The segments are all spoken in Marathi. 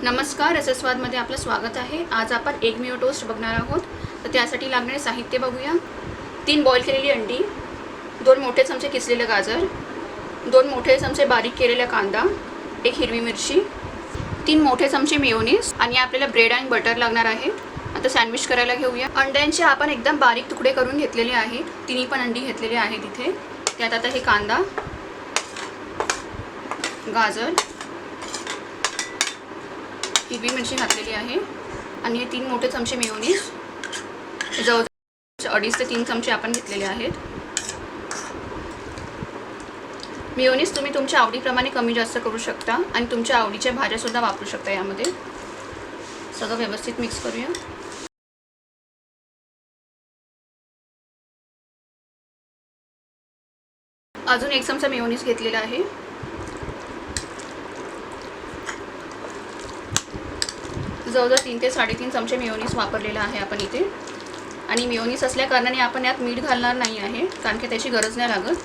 नमस्कार, रसस्वादमध्ये आपलं स्वागत आहे। आज आपण एग मिओ टोस्ट बघणार आहोत। तर त्यासाठी लागणारे साहित्य बघूया। 3 बॉईल केलेली अंडी, 2 मोठे चमचे किसलेले गाजर, 2 मोठे चमचे बारीक केलेला कांदा, 1 हिरवी मिरची, 3 मोठे चमचे मेयोनीज आणि आपल्याला ब्रेड आणि बटर लागणार आहे। आता सँडविच करायला घेऊया। अंड्यांचे आपण एकदम बारीक तुकडे करून घेतलेले आहेत। तिन्ही पण अंडी घेतलेले आहेत इथे। त्यात आता हे कांदा, गाजर, हिरवी मिरची घातलेली आहे आणि हे 3 मोठे चमचे मेयोनीज, जवळजवळ 2.5 ते 3 चमचे आपण घेतलेले आहेत। मेयोनीज तुम्ही तुमच्या आवडीप्रमाणे कमी जास्त करू शकता आणि तुमच्या आवडीच्या भाज्या सुद्धा वापरू शकता। यामध्ये सगळं व्यवस्थित मिक्स करूया। अजून 1 चमचा मेयोनीज घेतलेला आहे। जवळजवळ 3 ते 3.5 चमचे मेयोनीज वापरलेला आहे आपण इथे। आणि मेयोनीज असल्या कारणाने आपण यात मीठ घालणार नाही आहे, कारण की त्याची गरज नाही लागत।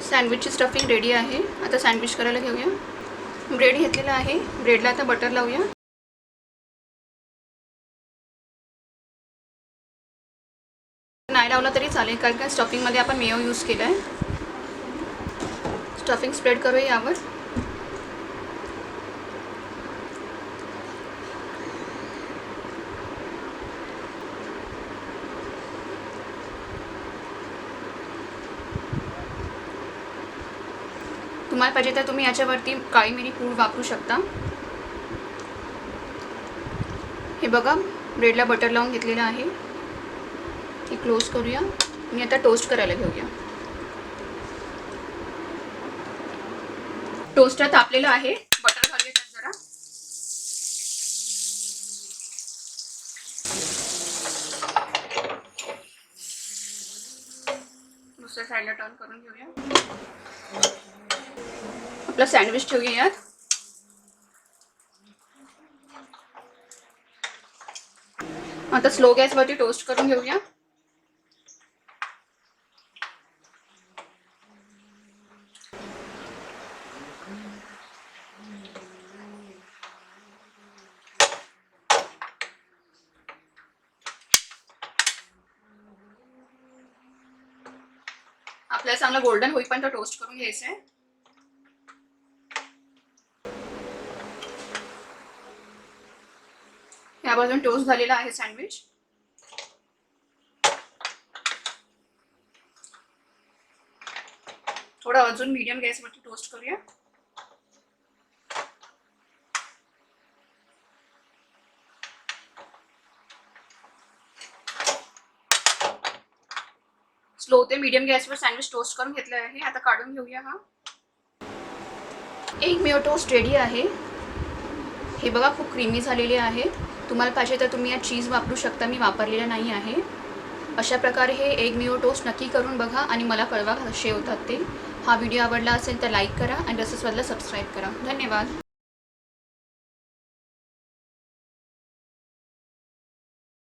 सँडविचची स्टफिंग रेडी आहे। आता सँडविच करायला घेऊया। ब्रेड घेतलेला आहे, ब्रेडला आता बटर लावूया। नाही लावला तरी चालेल, कारण की स्टफिंगमध्ये आपण मेयो यूज केला आहे। स्टफिंग स्प्रेड करूया यावर। तुम्हाला पाहिजे तर तुम्ही याच्यावरती काळी मिरी पूड वापरू शकता। हे बघा, ब्रेडला बटर लावून घेतलेलं आहे। हे क्लोज करूया आणि आता टोस्ट करायला घेऊया। टोस्टर तापलेलं आहे, बटर घालूया त्यात जरा। दुसऱ्या साईडला टर्न करून घेऊया। आपला सँडविच ठेवूया यात। आता स्लो गॅसवरती टोस्ट करून घेऊया। आपल्याला चांगला गोल्डन होईपर्यंत टोस्ट करून घ्यायचं आहे। या बाजून टोस्ट झालेला आहे सँडविच। थोडा अजून मीडियम गॅसवरती टोस्ट करूया। स्लो ते मीडियम गॅसवर सँडविच टोस्ट करून घेतलं आहे। आता काढून घेऊया। हा एग मिओ टोस्ट रेडी आहे। हे बघा, खूप क्रीमी झालेले आहे। तुम्हाला पाहिजे तर तुम्ही यात चीज वापरू शकता, मी वापरलेलं नाही आहे। अशा प्रकारे हे एग मिओ टोस्ट नक्की करून बघा आणि मला कळवा कसे होतात ते। हा व्हिडिओ आवडला असेल तर लाईक करा आणि रसस्वादला सबस्क्राईब करा। धन्यवाद।